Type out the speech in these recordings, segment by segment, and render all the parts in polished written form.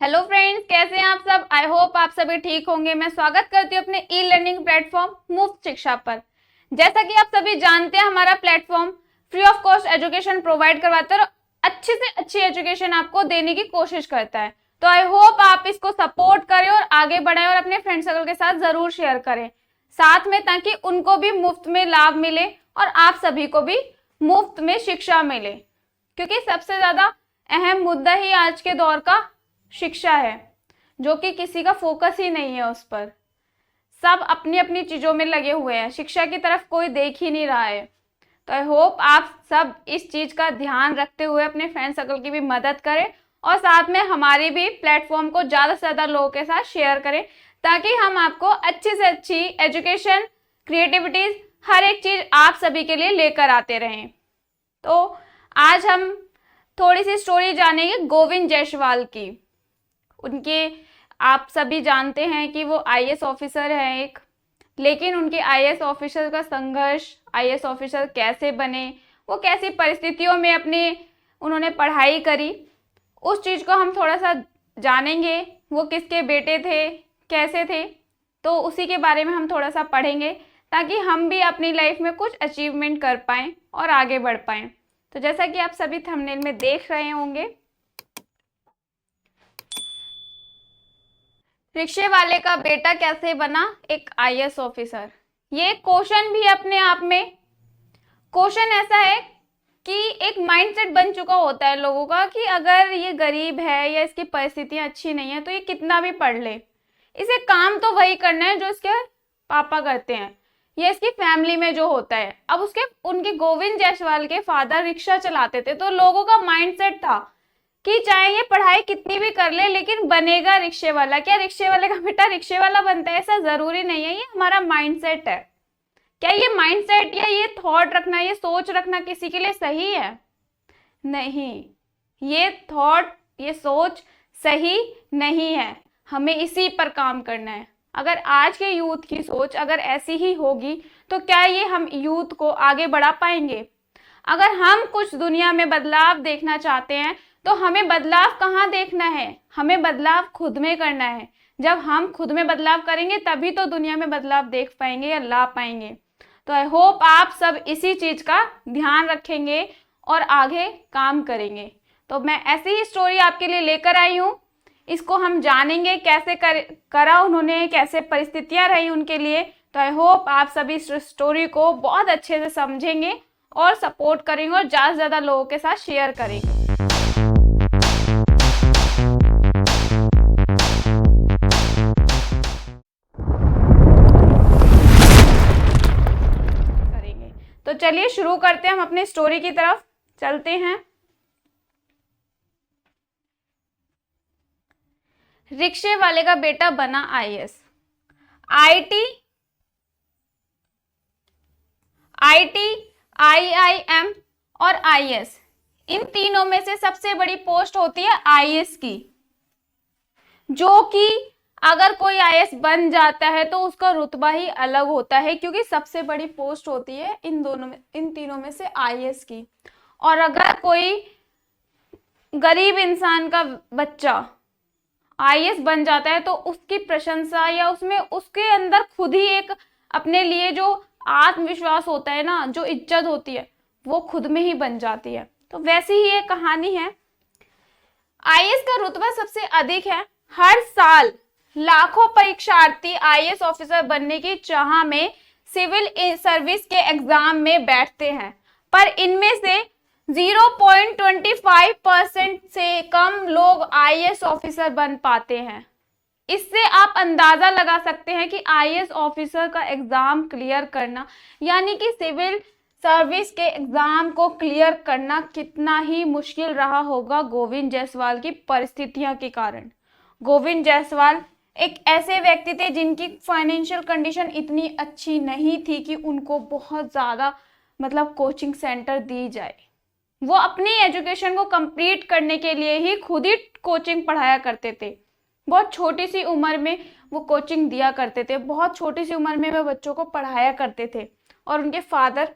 Hello friends, कैसे हैं आप सब। आई होप आप सभी ठीक होंगे। मैं स्वागत करती हूँ अपने ई लर्निंग प्लेटफॉर्म मुफ्त शिक्षा पर। जैसा कि आप सभी जानते हैं, हमारा platform free of cost education provide करवाता है और अच्छी से अच्छी एजुकेशन आपको देने की कोशिश करता है। तो आई होप आप इसको सपोर्ट करें और आगे बढ़ाएं और अपने फ्रेंड सर्कल के साथ जरूर शेयर करें साथ में, ताकि उनको भी मुफ्त में लाभ मिले और आप सभी को भी मुफ्त में शिक्षा मिले, क्योंकि सबसे ज्यादा अहम मुद्दा ही आज के दौर का शिक्षा है, जो कि किसी का फोकस ही नहीं है उस पर। सब अपनी अपनी चीजों में लगे हुए हैं, शिक्षा की तरफ कोई देख ही नहीं रहा है। तो आई होप आप सब इस चीज का ध्यान रखते हुए अपने फ्रेंड सर्कल की भी मदद करें और साथ में हमारी भी प्लेटफॉर्म को ज्यादा से ज्यादा लोगों के साथ शेयर करें, ताकि हम आपको अच्छी से अच्छी एजुकेशन, क्रिएटिविटीज, हर एक चीज आप सभी के लिए लेकर आते रहें। तो आज हम थोड़ी सी स्टोरी जानेंगे गोविंद जायसवाल की। उनके आप सभी जानते हैं कि वो आईएएस ऑफिसर हैं एक, लेकिन उनके आईएएस ऑफिसर का संघर्ष, आईएएस ऑफिसर कैसे बने, वो कैसी परिस्थितियों में उन्होंने पढ़ाई करी, उस चीज को हम थोड़ा सा जानेंगे। वो किसके बेटे थे, कैसे थे, तो उसी के बारे में हम थोड़ा सा पढ़ेंगे, ताकि हम भी अपनी लाइफ में कुछ अचीवमेंट कर पाएं और आगे बढ़ पाएं। तो जैसा कि आप सभी थंबनेल में देख रहे होंगे, रिक्शे वाले का बेटा कैसे बना एक आईएएस ऑफिसर। ये क्वेश्चन भी अपने आप में क्वेश्चन ऐसा है कि एक माइंडसेट बन चुका होता है लोगों का कि अगर ये गरीब है या इसकी परिस्थितियां अच्छी नहीं है तो ये कितना भी पढ़ ले, इसे काम तो वही करना है जो इसके पापा करते हैं या इसकी फैमिली में जो होता है। अब उनके गोविंद जायसवाल के फादर रिक्शा चलाते थे, तो लोगों का माइंडसेट था कि चाहे ये पढ़ाई कितनी भी कर ले लेकिन बनेगा रिक्शे वाला। क्या रिक्शे वाले का बेटा रिक्शे वाला बनता है? ऐसा जरूरी नहीं है, ये हमारा माइंडसेट है। क्या ये माइंडसेट या ये थॉट रखना, ये सोच रखना किसी के लिए सही है? नहीं, ये थॉट, ये सोच सही नहीं है। हमें इसी पर काम करना है। अगर आज के यूथ की सोच अगर ऐसी ही होगी तो क्या ये हम यूथ को आगे बढ़ा पाएंगे? अगर हम कुछ दुनिया में बदलाव देखना चाहते हैं तो हमें बदलाव कहाँ देखना है? हमें बदलाव खुद में करना है। जब हम खुद में बदलाव करेंगे तभी तो दुनिया में बदलाव देख पाएंगे या ला पाएंगे। तो आई होप आप सब इसी चीज का ध्यान रखेंगे और आगे काम करेंगे। तो मैं ऐसी ही स्टोरी आपके लिए लेकर आई हूँ। इसको हम जानेंगे कैसे करा उन्होंने, कैसे परिस्थितियां रही उनके लिए। तो आई होप आप सभी इस स्टोरी को बहुत अच्छे से समझेंगे और सपोर्ट करेंगे और ज्यादा से ज्यादा लोगों के साथ शेयर करेंगे। तो चलिए शुरू करते हैं, हम अपनी स्टोरी की तरफ चलते हैं। रिक्शे वाले का बेटा बना आईएएस। आईटी, आईआईएम और आईएएस, इन तीनों में से सबसे बड़ी पोस्ट होती है आईएएस की, जो कि अगर कोई आईएएस बन जाता है तो उसका रुतबा ही अलग होता है, क्योंकि सबसे बड़ी पोस्ट होती है इन तीनों में से आईएएस की। और अगर कोई गरीब इंसान का बच्चा आईएएस बन जाता है तो उसकी प्रशंसा या उसके अंदर खुद ही एक अपने लिए जो आत्मविश्वास होता है ना, जो इज्जत होती है, वो खुद में ही बन जाती है। तो वैसी ही एक कहानी है। आईएएस का रुतबा सबसे अधिक है। हर साल लाखों परीक्षार्थी आईएएस ऑफिसर बनने की चाह में सिविल सर्विस के एग्जाम में बैठते हैं, पर इनमें से 0.25% से कम लोग आईएएस ऑफिसर बन पाते हैं। इससे आप अंदाजा लगा सकते हैं कि आईएएस ऑफिसर का एग्जाम क्लियर करना, यानी कि सिविल सर्विस के एग्जाम को क्लियर करना कितना ही मुश्किल रहा होगा गोविंद जायसवाल की परिस्थितियों के कारण। गोविंद जायसवाल एक ऐसे व्यक्ति थे जिनकी फाइनेंशियल कंडीशन इतनी अच्छी नहीं थी कि उनको बहुत ज़्यादा कोचिंग सेंटर दी जाए। वो अपनी एजुकेशन को कंप्लीट करने के लिए ही खुद ही कोचिंग पढ़ाया करते थे। बहुत छोटी सी उम्र में वो कोचिंग दिया करते थे, बहुत छोटी सी उम्र में वो बच्चों को पढ़ाया करते थे। और उनके फादर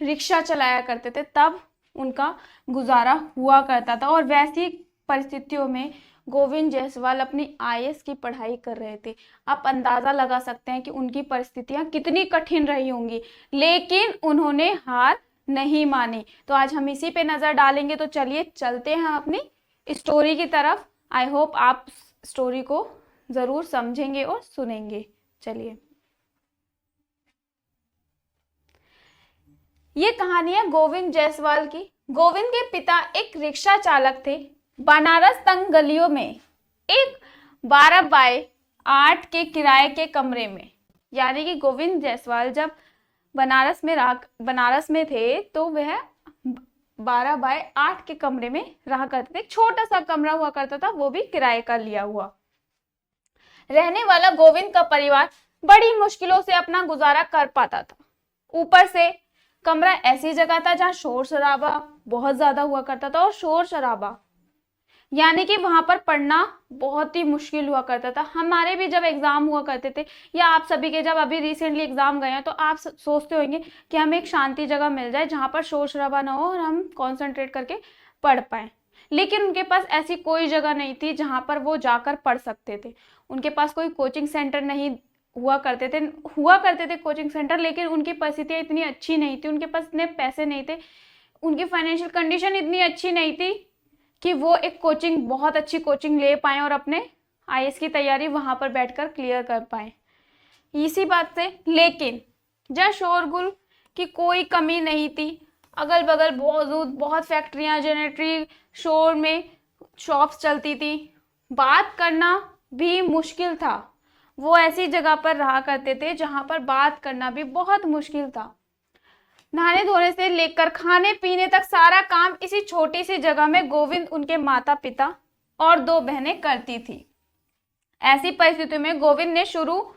रिक्शा चलाया करते थे, तब उनका गुजारा हुआ करता था। और वैसी परिस्थितियों में गोविंद जायसवाल अपनी आईएएस की पढ़ाई कर रहे थे। आप अंदाजा लगा सकते हैं कि उनकी परिस्थितियां कितनी कठिन रही होंगी, लेकिन उन्होंने हार नहीं मानी। तो आज हम इसी पे नजर डालेंगे। तो चलिए चलते हैं अपनी स्टोरी की तरफ। आई होप आप स्टोरी को जरूर समझेंगे और सुनेंगे। चलिए, ये कहानी है गोविंद जायसवाल की। गोविंद के पिता एक रिक्शा चालक थे। बनारस तंग गलियों में एक 12 बाय 8 के किराए के कमरे में, यानी कि गोविंद जायसवाल जब बनारस में थे तो वह 12 बाय 8 के कमरे में रहा करते थे। एक छोटा सा कमरा हुआ करता था, वो भी किराए का लिया हुआ। रहने वाला गोविंद का परिवार बड़ी मुश्किलों से अपना गुजारा कर पाता था। ऊपर से कमरा ऐसी जगह था जहां शोर शराबा बहुत ज्यादा हुआ करता था, और शोर शराबा यानी कि वहां पर पढ़ना बहुत ही मुश्किल हुआ करता था। हमारे भी जब एग्जाम हुआ करते थे, या आप सभी के जब अभी रिसेंटली एग्जाम गए हैं, तो आप सोचते होंगे कि हमें एक शांति जगह मिल जाए जहां पर शोर शराबा ना हो और हम कॉन्सेंट्रेट करके पढ़ पाए। लेकिन उनके पास ऐसी कोई जगह नहीं थी जहां पर वो जाकर पढ़ सकते थे। उनके पास कोई कोचिंग सेंटर नहीं हुआ करते थे कोचिंग सेंटर, लेकिन उनकी परिस्थितियां इतनी अच्छी नहीं थी, उनके पास इतने पैसे नहीं थे, उनकी फाइनेंशियल कंडीशन इतनी अच्छी नहीं थी कि वो एक बहुत अच्छी कोचिंग ले पाए और अपने आईएएस की तैयारी वहां पर बैठकर क्लियर कर पाए। इसी बात से, लेकिन जहाँ शोरगुल की कोई कमी नहीं थी, अगल बगल बहुत फैक्ट्रियां, जनरेटरी, शोर में शॉप्स चलती थी, बात करना भी मुश्किल था। वो ऐसी जगह पर रहा करते थे जहां पर बात करना भी बहुत मुश्किल था। नहाने धोने से लेकर खाने पीने तक सारा काम इसी छोटी सी जगह में गोविंद, उनके माता पिता और 2 बहनें करती थी। ऐसी परिस्थितियों में गोविंद ने शुरू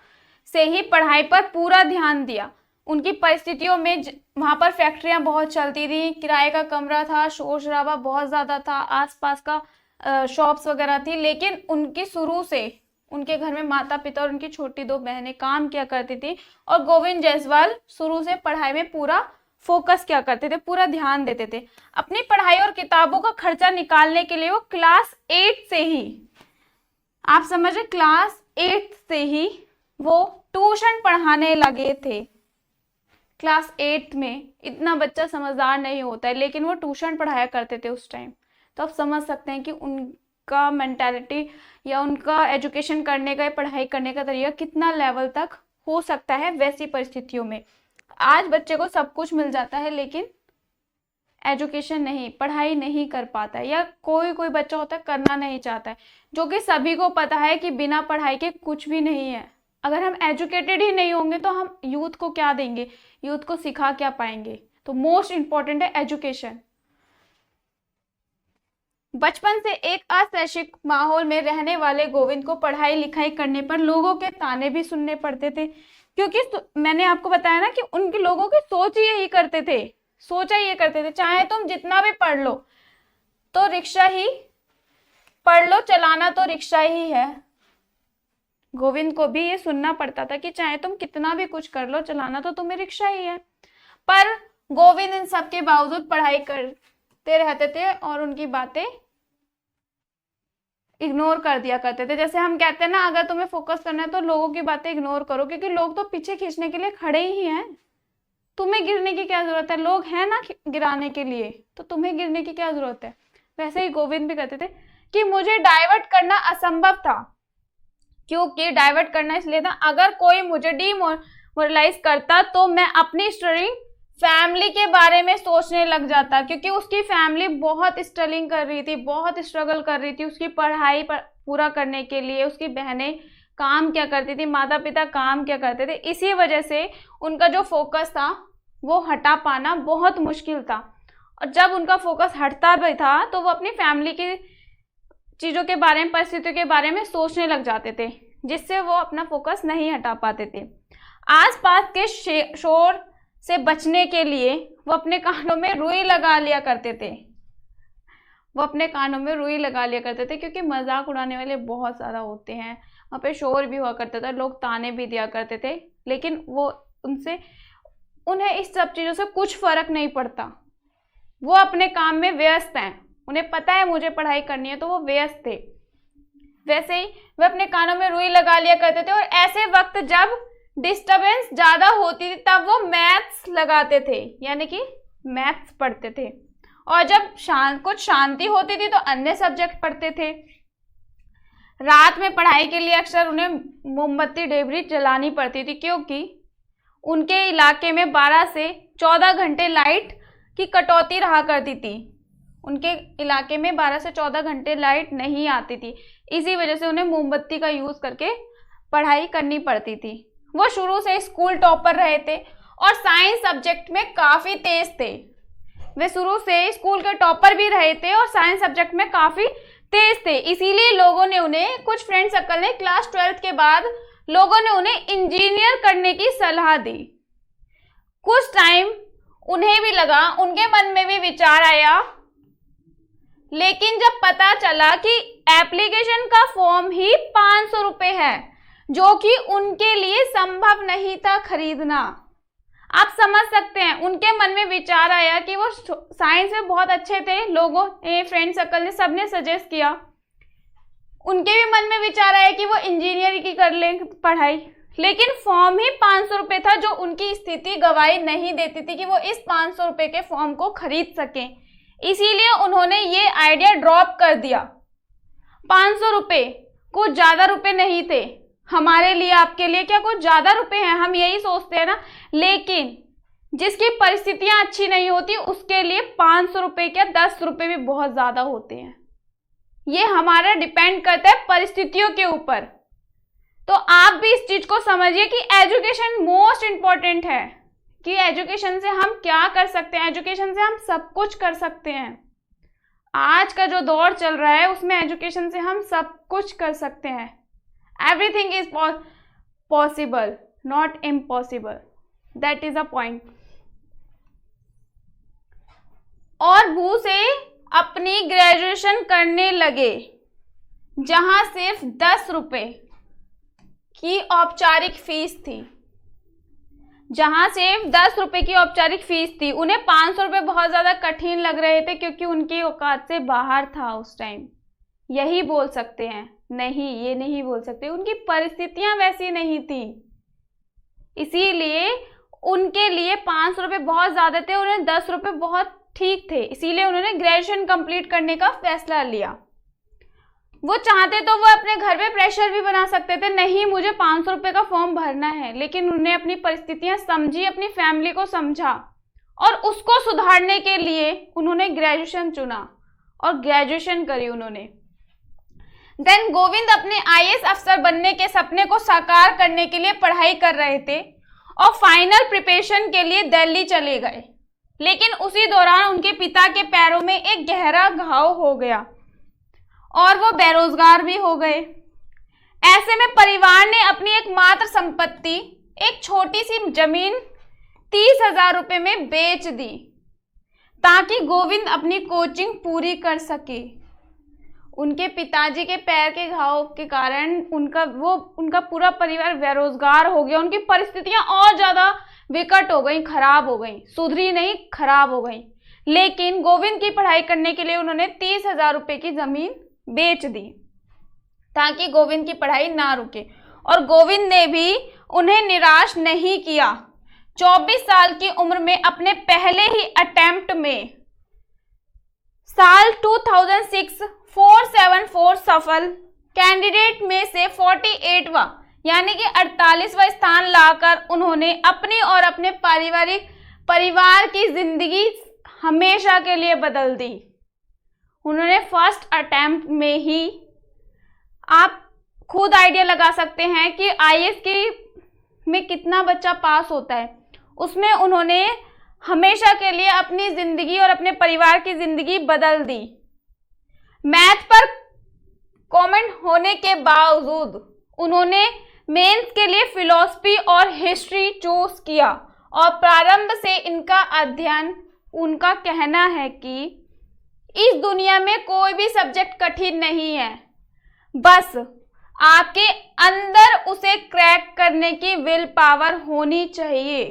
से ही पढ़ाई पर पूरा ध्यान दिया। उनकी परिस्थितियों में वहां पर फैक्ट्रियां बहुत चलती थी, किराए का कमरा था, शोर शराबा बहुत ज्यादा था, आसपास का शॉप्स वगैरह थी, लेकिन उनकी शुरू से उनके घर में माता पिता और उनकी छोटी 2 बहनें काम किया करती थी, और गोविंद जायसवाल शुरू से पढ़ाई में पूरा फोकस क्या करते थे, पूरा ध्यान देते थे। अपनी पढ़ाई और किताबों का खर्चा निकालने के लिए वो क्लास 8 से ही, आप समझ रहे, क्लास 8 से ही वो ट्यूशन पढ़ाने लगे थे। क्लास 8 में इतना बच्चा समझदार नहीं होता है, लेकिन वो ट्यूशन पढ़ाया करते थे उस टाइम। तो आप समझ सकते हैं कि उनका मेंटालिटी या उनका एजुकेशन करने का, पढ़ाई करने का तरीका कितना लेवल तक हो सकता है वैसी परिस्थितियों में। आज बच्चे को सब कुछ मिल जाता है, लेकिन एजुकेशन नहीं, पढ़ाई नहीं कर पाता है, या कोई बच्चा होता है करना नहीं चाहता है, जो कि सभी को पता है कि बिना पढ़ाई के कुछ भी नहीं है। अगर हम एजुकेटेड ही नहीं होंगे तो हम यूथ को क्या देंगे, यूथ को सिखा क्या पाएंगे। तो मोस्ट इंपॉर्टेंट है एजुकेशन। बचपन से एक अशैक्षिक माहौल में रहने वाले गोविंद को पढ़ाई लिखाई करने पर लोगों के ताने भी सुनने पड़ते थे, क्योंकि मैंने आपको बताया ना कि उनके लोगों की सोच ही यही करते थे, सोचा ये करते थे, चाहे तुम जितना भी पढ़ लो तो रिक्शा ही पढ़ लो, चलाना तो रिक्शा ही है। गोविंद को भी ये सुनना पड़ता था कि चाहे तुम कितना भी कुछ कर लो, चलाना तो तुम्हें रिक्शा ही है। पर गोविंद इन सब के बावजूद पढ़ाई करते रहते थे और उनकी बातें इग्नोर कर दिया करते थे। जैसे हम कहते हैं ना, अगर तुम्हें फोकस करना है तो लोगों की बातें इग्नोर करो, क्योंकि लोग तो पीछे खींचने के लिए खड़े ही हैं। तुम्हें गिरने की क्या जरूरत है, लोग हैं ना गिराने के लिए, तो तुम्हें गिरने की क्या जरूरत है। वैसे ही गोविंद भी कहते थे कि मुझे डाइवर्ट करना असंभव था, क्योंकि डाइवर्ट करना इसलिए था, अगर कोई मुझे डिमोरलाइज करता तो मैं अपनी फैमिली के बारे में सोचने लग जाता, क्योंकि उसकी फैमिली बहुत स्ट्रगलिंग कर रही थी, बहुत स्ट्रगल कर रही थी उसकी पढ़ाई पर पूरा करने के लिए। उसकी बहनें काम क्या करती थी, माता पिता काम क्या करते थे, इसी वजह से उनका जो फोकस था वो हटा पाना बहुत मुश्किल था। और जब उनका फोकस हटता भी था तो वो अपनी फैमिली की चीज़ों के बारे में, परिस्थितियों के बारे में सोचने लग जाते थे, जिससे वो अपना फोकस नहीं हटा पाते थे। आसपास के शोर से बचने के लिए वो अपने कानों में रुई लगा लिया करते थे। क्योंकि मजाक उड़ाने वाले बहुत ज़्यादा होते हैं, वहाँ पे शोर भी हुआ करता था, लोग ताने भी दिया करते थे, लेकिन वो उन्हें इस सब चीज़ों से कुछ फर्क नहीं पड़ता। वो अपने काम में व्यस्त हैं, उन्हें पता है मुझे पढ़ाई करनी है, तो वो व्यस्त थे। वैसे ही वे अपने कानों में रुई लगा लिया करते थे और ऐसे वक्त जब डिस्टरबेंस ज्यादा होती थी तब वो मैथ्स लगाते थे, यानी कि मैथ्स पढ़ते थे। और जब कुछ शांति होती थी तो अन्य सब्जेक्ट पढ़ते थे। रात में पढ़ाई के लिए अक्सर उन्हें मोमबत्ती डेबरी जलानी पड़ती थी, क्योंकि उनके इलाके में 12 से 14 घंटे लाइट की कटौती रहा करती थी। उनके इलाके में 12 से 14 घंटे लाइट नहीं आती थी, इसी वजह से उन्हें मोमबत्ती का यूज करके पढ़ाई करनी पड़ती थी। वो शुरू से स्कूल टॉपर रहे थे और साइंस सब्जेक्ट में काफी तेज थे। वे शुरू से स्कूल के टॉपर भी रहे थे और साइंस सब्जेक्ट में काफी तेज थे, इसीलिए लोगों ने उन्हें, कुछ फ्रेंड सर्कल ने क्लास 12th के बाद लोगों ने उन्हें इंजीनियर करने की सलाह दी। कुछ टाइम उन्हें भी लगा, उनके मन में भी विचार आया, लेकिन जब पता चला कि एप्लीकेशन का फॉर्म ही 500 रुपये है, जो कि उनके लिए संभव नहीं था खरीदना। आप समझ सकते हैं, उनके मन में विचार आया कि वो साइंस में बहुत अच्छे थे, लोगों ने, फ्रेंड सर्कल ने, सबने सजेस्ट किया। उनके भी मन में विचार आया कि वो इंजीनियरिंग की कर लें पढ़ाई, लेकिन फॉर्म ही 500 रुपये था, जो उनकी स्थिति गवाही नहीं देती थी कि वो इस 500 रुपये के फॉर्म को खरीद सकें। इसीलिए उन्होंने ये आइडिया ड्रॉप कर दिया। 500 रुपये कुछ ज़्यादा रुपये नहीं थे, हमारे लिए, आपके लिए क्या कुछ ज़्यादा रुपये हैं, हम यही सोचते हैं ना। लेकिन जिसकी परिस्थितियां अच्छी नहीं होती उसके लिए 500 रुपये क्या 10 रुपये भी बहुत ज़्यादा होते हैं। ये हमारा डिपेंड करता है परिस्थितियों के ऊपर। तो आप भी इस चीज़ को समझिए कि एजुकेशन मोस्ट इम्पॉर्टेंट है, कि एजुकेशन से हम क्या कर सकते हैं, एजुकेशन से हम सब कुछ कर सकते हैं। आज का जो दौर चल रहा है उसमें एजुकेशन से हम सब कुछ कर सकते हैं। Everything is possible, not impossible, that is a point. और भू से अपनी ग्रेजुएशन करने लगे, जहां सिर्फ 10 रुपये की औपचारिक फीस थी, जहां सिर्फ 10 रुपये की औपचारिक फीस थी। उन्हें 500 रुपये बहुत ज़्यादा कठिन लग रहे थे, क्योंकि उनकी औकात से बाहर था उस टाइम। यही बोल सकते हैं, नहीं ये नहीं बोल सकते, उनकी परिस्थितियां वैसी नहीं थी, इसीलिए उनके लिए 500 रुपये बहुत ज़्यादा थे, उन्हें 10 रुपये बहुत ठीक थे, इसीलिए उन्होंने ग्रेजुएशन कंप्लीट करने का फैसला लिया। वो चाहते तो वो अपने घर पे प्रेशर भी बना सकते थे, नहीं मुझे 500 रुपये का फॉर्म भरना है, लेकिन उन्हें अपनी परिस्थितियां समझी, अपनी फैमिली को समझा और उसको सुधारने के लिए उन्होंने ग्रेजुएशन चुना और ग्रेजुएशन करी उन्होंने। देन गोविंद अपने IAS अफसर बनने के सपने को साकार करने के लिए पढ़ाई कर रहे थे और फाइनल प्रिपरेशन के लिए दिल्ली चले गए, लेकिन उसी दौरान उनके पिता के पैरों में एक गहरा घाव हो गया और वो बेरोजगार भी हो गए। ऐसे में परिवार ने अपनी एकमात्र संपत्ति, एक छोटी सी जमीन 30,000 रुपये में बेच दी, ताकि गोविंद अपनी कोचिंग पूरी कर सके। उनके पिताजी के पैर के घाव के कारण उनका पूरा परिवार बेरोजगार हो गया, उनकी परिस्थितियां और ज़्यादा विकट हो गई, खराब हो गई, सुधरी नहीं, खराब हो गई। लेकिन गोविंद की पढ़ाई करने के लिए उन्होंने 30,000 रुपये की ज़मीन बेच दी, ताकि गोविंद की पढ़ाई ना रुके। और गोविंद ने भी उन्हें निराश नहीं किया। 24 साल की उम्र में अपने पहले ही अटेम्प्ट में साल 2006 474 सफल कैंडिडेट में से 48वां यानी कि 48वां स्थान लाकर उन्होंने अपनी और अपने परिवार की जिंदगी हमेशा के लिए बदल दी। उन्होंने फर्स्ट अटेम्प्ट में ही, आप खुद आइडिया लगा सकते हैं कि IAS में कितना बच्चा पास होता है, उसमें उन्होंने हमेशा के लिए अपनी ज़िंदगी और अपने परिवार की ज़िंदगी बदल दी। मैथ पर कमेंट होने के बावजूद उन्होंने मेंस के लिए फिलॉसफी और हिस्ट्री चूज किया और प्रारंभ से इनका अध्ययन, उनका कहना है कि इस दुनिया में कोई भी सब्जेक्ट कठिन नहीं है, बस आपके अंदर उसे क्रैक करने की विल पावर होनी चाहिए।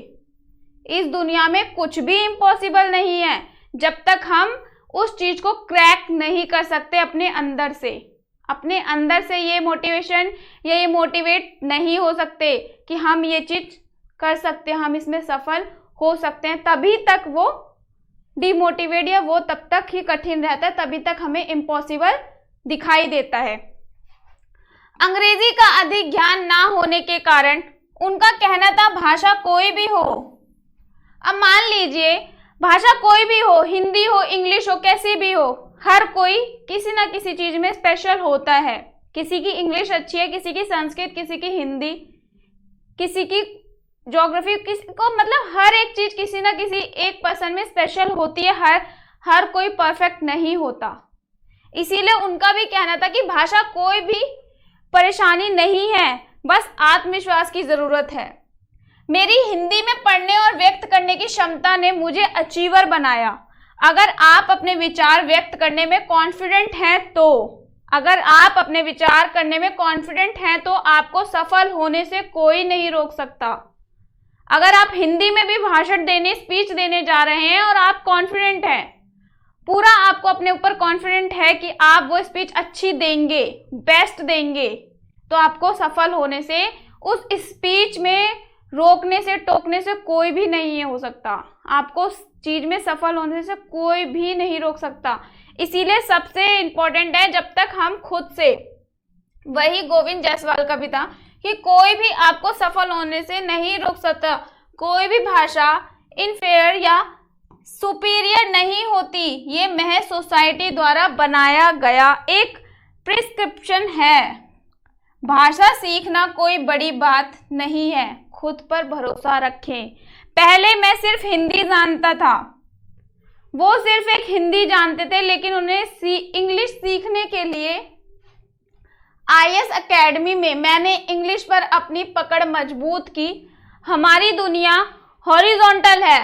इस दुनिया में कुछ भी इम्पॉसिबल नहीं है। जब तक हम उस चीज को क्रैक नहीं कर सकते अपने अंदर से ये मोटिवेशन या ये मोटिवेट नहीं हो सकते कि हम ये चीज कर सकते हैं, हम इसमें सफल हो सकते हैं, तभी तक वो डिमोटिवेट या वो तब तक ही कठिन रहता है, तभी तक हमें इम्पॉसिबल दिखाई देता है। अंग्रेजी का अधिक ज्ञान ना होने के कारण उनका कहना था भाषा कोई भी हो। अब मान लीजिए भाषा कोई भी हो, हिंदी हो, इंग्लिश हो, कैसी भी हो, हर कोई किसी ना किसी चीज में स्पेशल होता है। किसी की इंग्लिश अच्छी है, किसी की संस्कृत, किसी की हिंदी, किसी की ज्योग्राफी, किसी को मतलब हर एक चीज किसी ना किसी एक पर्सन में स्पेशल होती है। हर कोई परफेक्ट नहीं होता। इसीलिए उनका भी कहना था कि भाषा कोई भी परेशानी नहीं है, बस आत्मविश्वास की जरूरत है। मेरी हिंदी में पढ़ने और व्यक्त करने की क्षमता ने मुझे अचीवर बनाया। अगर आप अपने विचार व्यक्त करने में कॉन्फिडेंट हैं तो आपको सफल होने से कोई नहीं रोक सकता। अगर आप हिंदी में भी भाषण देने, स्पीच देने जा रहे हैं और आप कॉन्फिडेंट हैं, पूरा आपको अपने ऊपर कॉन्फिडेंट है कि आप वो स्पीच अच्छी देंगे, बेस्ट देंगे, तो आपको सफल होने से, उस स्पीच में रोकने से, टोकने से कोई भी नहीं हो सकता। आपको उस चीज में सफल होने से कोई भी नहीं रोक सकता। इसीलिए सबसे इंपॉर्टेंट है, जब तक हम खुद से, वही गोविंद जायसवाल का भी था कि कोई भी आपको सफल होने से नहीं रोक सकता। कोई भी भाषा इनफेरियर या सुपीरियर नहीं होती। ये महज सोसाइटी द्वारा बनाया गया एक प्रिस्क्रिप्शन है। भाषा सीखना कोई बड़ी बात नहीं है, खुद पर भरोसा रखें। पहले मैं सिर्फ हिंदी जानता था, वो सिर्फ एक हिंदी जानते थे, लेकिन उन्हें इंग्लिश सीखने के लिए IS एकेडमी में मैंने इंग्लिश पर अपनी पकड़ मजबूत की। हमारी दुनिया हॉरिजॉन्टल है,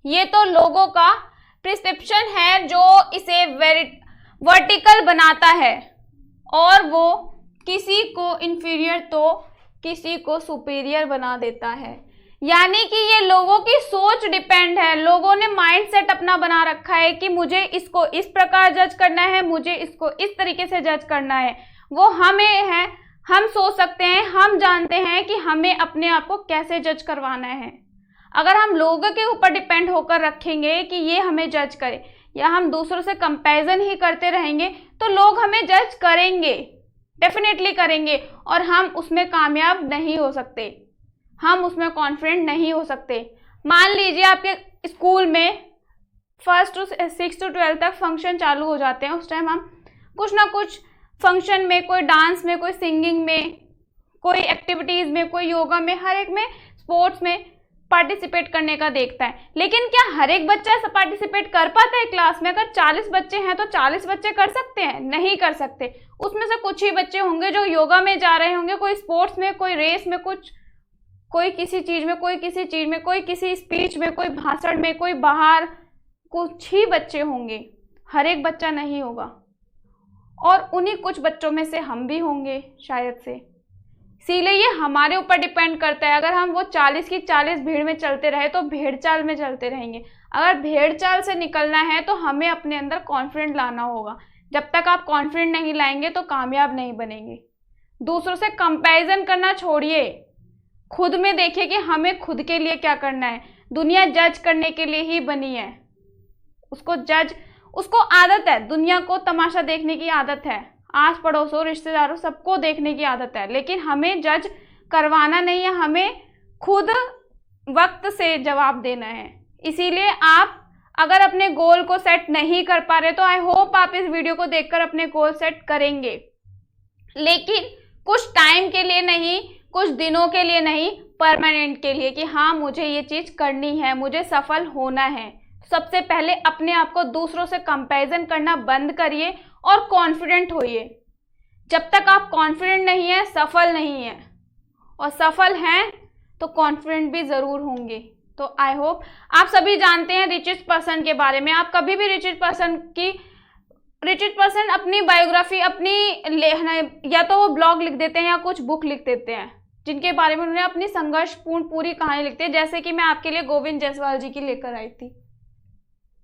ये तो लोगों का प्रिस्क्रिप्शन है जो इसे वर्टिकल बनाता है, और वो किसी को इन्फीरियर तो किसी को सुपीरियर बना देता है। यानी कि ये लोगों की सोच डिपेंड है। लोगों ने माइंडसेट अपना बना रखा है कि मुझे इसको इस प्रकार जज करना है, मुझे इसको इस तरीके से जज करना है। वो हमें है, हम सोच सकते हैं, हम जानते हैं कि हमें अपने आप को कैसे जज करवाना है। अगर हम लोगों के ऊपर डिपेंड होकर रखेंगे कि ये हमें जज करे, या हम दूसरों से कंपैरिजन ही करते रहेंगे, तो लोग हमें जज करेंगे, डेफिनेटली करेंगे, और हम उसमें कामयाब नहीं हो सकते, हम उसमें कॉन्फिडेंट नहीं हो सकते। मान लीजिए आपके स्कूल में 1st to 6th to 12th तक फंक्शन चालू हो जाते हैं। उस टाइम हम कुछ ना कुछ फंक्शन में, कोई डांस में, कोई सिंगिंग में, कोई एक्टिविटीज़ में, कोई योगा में, हर एक में, स्पोर्ट्स में पार्टिसिपेट करने का देखता है। लेकिन क्या हर एक बच्चा ऐसा पार्टिसिपेट कर पाता है क्लास में? अगर 40 बच्चे हैं तो 40 बच्चे कर सकते हैं? नहीं कर सकते। उसमें से कुछ ही बच्चे होंगे जो योगा में जा रहे होंगे, कोई स्पोर्ट्स में, कोई रेस में, कोई किसी चीज़ में, कोई किसी चीज़ में, कोई किसी स्पीच में, कोई भाषण में, कोई बाहर, कुछ ही बच्चे होंगे, हर एक बच्चा नहीं होगा। और उन्हीं कुछ बच्चों में से हम भी होंगे शायद से। इसीलिए ये हमारे ऊपर डिपेंड करता है। अगर हम वो 40 की 40 भीड़ में चलते रहे तो भेड़ चाल में चलते रहेंगे। अगर भेड़ चाल से निकलना है तो हमें अपने अंदर कॉन्फिडेंट लाना होगा। जब तक आप कॉन्फिडेंट नहीं लाएंगे तो कामयाब नहीं बनेंगे। दूसरों से कंपैरिजन करना छोड़िए, खुद में देखिए कि हमें खुद के लिए क्या करना है। दुनिया जज करने के लिए ही बनी है। उसको आदत है, दुनिया को तमाशा देखने की आदत है, आस पड़ोसों, रिश्तेदारों, सबको देखने की आदत है। लेकिन हमें जज करवाना नहीं है, हमें खुद वक्त से जवाब देना है। इसीलिए आप अगर अपने गोल को सेट नहीं कर पा रहे तो आई होप आप इस वीडियो को देखकर अपने गोल सेट करेंगे। लेकिन कुछ टाइम के लिए नहीं, कुछ दिनों के लिए नहीं, परमानेंट के लिए, कि हाँ मुझे ये चीज़ करनी है, मुझे सफल होना है। सबसे पहले अपने आप को दूसरों से कंपैरिजन करना बंद करिए और कॉन्फिडेंट होइए। जब तक आप कॉन्फिडेंट नहीं है, सफल नहीं है, और सफल हैं तो कॉन्फिडेंट भी ज़रूर होंगे। तो आई होप आप सभी जानते हैं रिचेस्ट पर्सन के बारे में। आप कभी भी रिचेस्ट पर्सन अपनी बायोग्राफी या तो वो ब्लॉग लिख देते हैं या कुछ बुक लिख देते हैं जिनके बारे में उन्होंने अपनी संघर्षपूर्ण पूरी कहानी लिखते हैं। जैसे कि मैं आपके लिए गोविंद जायसवाल जी की लेकर आई थी।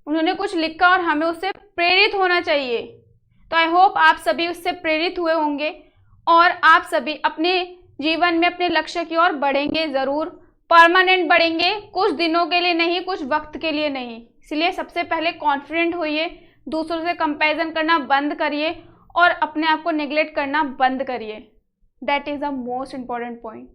उन्होंने कुछ लिखा और हमें उससे प्रेरित होना चाहिए। तो आई होप आप सभी उससे प्रेरित हुए होंगे और आप सभी अपने जीवन में अपने लक्ष्य की ओर बढ़ेंगे, ज़रूर परमानेंट बढ़ेंगे, कुछ दिनों के लिए नहीं, कुछ वक्त के लिए नहीं। इसलिए सबसे पहले कॉन्फिडेंट होइए, दूसरों से कंपैरिजन करना बंद करिए और अपने आप को नेग्लेक्ट करना बंद करिए। That is the most important point.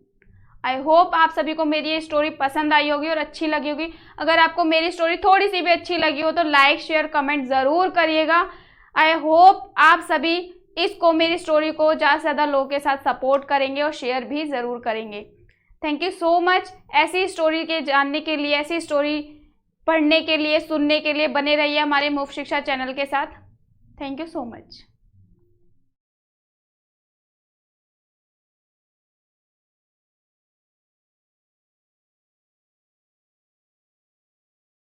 I hope आप सभी को मेरी ये स्टोरी पसंद आई होगी और अच्छी लगी होगी। अगर आपको मेरी स्टोरी थोड़ी सी भी अच्छी लगी हो तो लाइक शेयर कमेंट ज़रूर करिएगा। आई होप आप सभी इसको, मेरी स्टोरी को ज़्यादा से ज़्यादा लोगों के साथ सपोर्ट करेंगे और शेयर भी ज़रूर करेंगे। Thank you so much. ऐसी स्टोरी के जानने के लिए, ऐसी स्टोरी पढ़ने के लिए, सुनने के लिए बने रहिए हमारे मुफ्त शिक्षा चैनल के साथ। Thank you so much.